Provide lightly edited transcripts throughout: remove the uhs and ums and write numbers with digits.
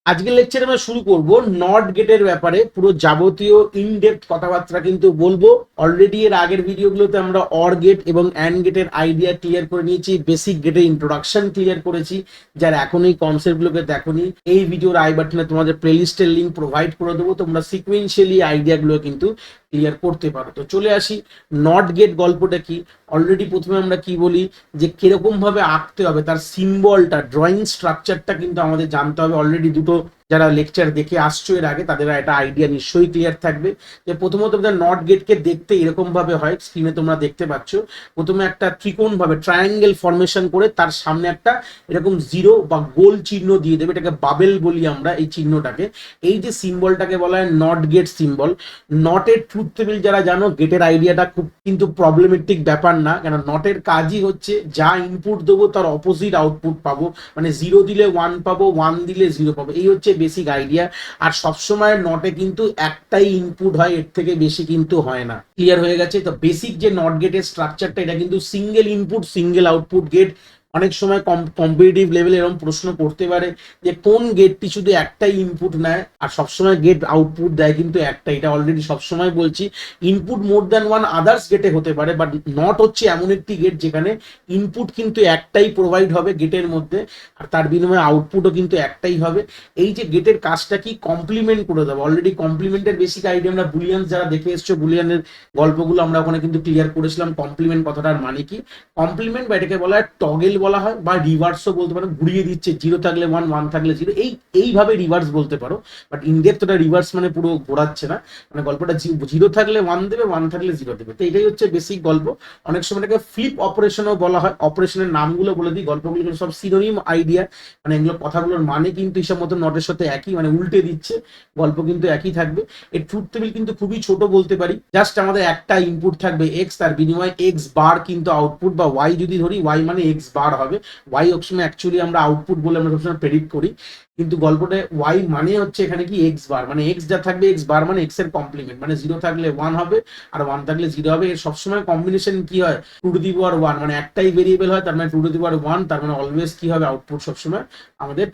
আজকের লেকচারে আমরা শুরু করব নট গেটের ব্যাপারে। পুরো যাবতীয় ইনডেপথ কথাবার্তা কিন্তু বলবো। অলরেডি এর আগের ভিডিওগুলোতে আমরা অর গেট এবং অ্যান্ড গেটের আইডিয়া ক্লিয়ার করে নিয়েছি, বেসিক গেটের ইন্ট্রোডাকশন ক্লিয়ার করেছি। যারা এখন এই কনসেপ্টগুলোকে দেখোনি, এই ভিডিওর আই বাটনে তোমাদের প্লেলিস্টের লিঙ্ক প্রোভাইড করে দেবো, তোমরা সিকুয়েন্সিয়ালি আইডিয়াগুলো কিন্তু ক্লিয়ার করতে পারো। তো চলে আসি, নট গেট গল্পটা কি। অলরেডি প্রথমে আমরা কি বলি যে কিরকম ভাবে আঁকতে হবে, তার সিম্বলটা, ড্রয়িং স্ট্রাকচারটা কিন্তু আমাদের জানতে হবে। অলরেডি দুটো যারা লেকচার দেখে আসছো এর আগে, তাদের একটা আইডিয়া নিশ্চয়ই ক্লিয়ার থাকবে যে প্রথমত আমাদের নট গেটকে দেখতে এরকম ভাবে হয়। স্ক্রিনে তোমরা দেখতে পাচ্ছ, প্রথমে একটা ত্রিকোণ ভাবে ট্রায়াঙ্গেল ফরমেশন করে তার সামনে একটা এরকম জিরো বা গোল চিহ্ন দিয়ে দেবে, এটাকে বাবেল বলি আমরা এই চিহ্নটাকে। এই যে সিম্বলটাকে বলা হয় নট গেট সিম্বল। নটের ট্রুথ টেবিল যারা জানো, গেটের আইডিয়াটা খুব কিন্তু প্রবলেমেটিক ব্যাপার না, কেন নটের কাজই হচ্ছে যা ইনপুট দেবো তার অপোজিট আউটপুট পাবো। মানে 0 দিলে 1 পাবো, 1 দিলে 0 পাবো, এই হচ্ছে বেসিক আইডিয়া। আর সবসময় নটে কিন্তু একটাই ইনপুট হয়, এর থেকে বেশি কিন্তু হয় না। ক্লিয়ার হয়ে গেছে? তো বেসিক যে নট গেটের স্ট্রাকচারটা, এটা কিন্তু single input single output gate. অনেক সময় কম্পিটিটিভ লেভেলে এরকম প্রশ্ন করতে পারে যে কোন গেটটি শুধু একটাই ইনপুট নেয় আর সবসময় গেট আউটপুট দেয় কিন্তু একটা। এটা অলরেডি সবসময় বলছি, input more than one others গেটে হতে পারে, বাট নট হচ্ছে এমন একটি গেট যেখানে ইনপুট কিন্তু একটাই প্রোভাইড হবে গেটের মধ্যে, আর তার বিনিময়ে আউটপুটও কিন্তু একটাই হবে। এই যে গেটের কাজটা কি, কমপ্লিমেন্ট করে দেবো। অলরেডি কমপ্লিমেন্টের বেসিক আইডিয়া আমরা বুলিয়ান্স যারা দেখে এসছো, বুলিয়ানের গল্পগুলো আমরা ওখানে কিন্তু ক্লিয়ার করেছিলাম। কমপ্লিমেন্ট কথাটার মানে কি, কমপ্লিমেন্ট বা এটাকে বলা হয় টগেল বলা হয়, বা রিভার্সও বলতে পারো। ঘুরিয়ে দিচ্ছে, 0 থাকলে 1, 1 থাকলে 0, এইভাবে রিভার্স বলতে পারো। বাট ইনডেপথ ওটা রিভার্স মানে পুরো ঘোরাচ্ছে না, মানে গল্পটা 0 থাকলে 1 দেবে, 1 থাকলে 0 দেবে। তো এটাই হচ্ছে বেসিক গল্প। অনেক সময় এটাকে ফ্লিপ অপারেশনও বলা হয়। অপারেশনের নামগুলো বলে দিই, গল্পগুলো সব সিনোনিম আইডিয়া, মানে এগুলো কথাগুলোর মানে কিন্তু হিসাব মতো নটের সাথে একই, মানে উল্টে দিচ্ছে, গল্প কিন্তু একই থাকবে। এর ট্রুথ টেবিল কিন্তু খুবই ছোট বলতে পারি। জাস্ট আমাদের একটা ইনপুট থাকবে এক্স, তার বিনিময়ে এক্স বার কিন্তু আউটপুট, বা ওয়াই যদি ধরি, ওয়াই মানে এক্স বার হবে। ওয়াই সবসময় অ্যাকচুয়ালি আমরা আউটপুট বলে আমরা সবসময় প্রেডিক্ট করি, কিন্তু গল্পটা ওয়াই মানে হচ্ছে এখানে কি এক্স বার, মানে এক্স যা থাকবে এক্স বার মানে এক্স এর কমপ্লিমেন্ট, মানে 0 থাকলে 1 হবে আর 1 থাকলে 0 হবে। এর সবসময় কম্বিনেশন কি হয়, 2^1, মানে একটাই ভেরিয়েবল হয়, তার মানে 2^1, তার মানে অলওয়েজ কি হবে, আউটপুট সবসময় আমাদের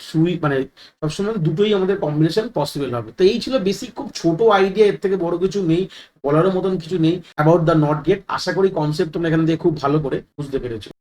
মানে সবসময় দুটোই আমাদের কম্বিনেশন পসিবল হবে। তো এই ছিল বেসিক, খুব ছোট আইডিয়া, এর থেকে বড় কিছু নেই, বলার মতন কিছু নেই অ্যাবাউট দ্য নট গেট। আশা করি কনসেপ্ট তোমরা এখান থেকে খুব ভালো করে বুঝতে পেরেছো।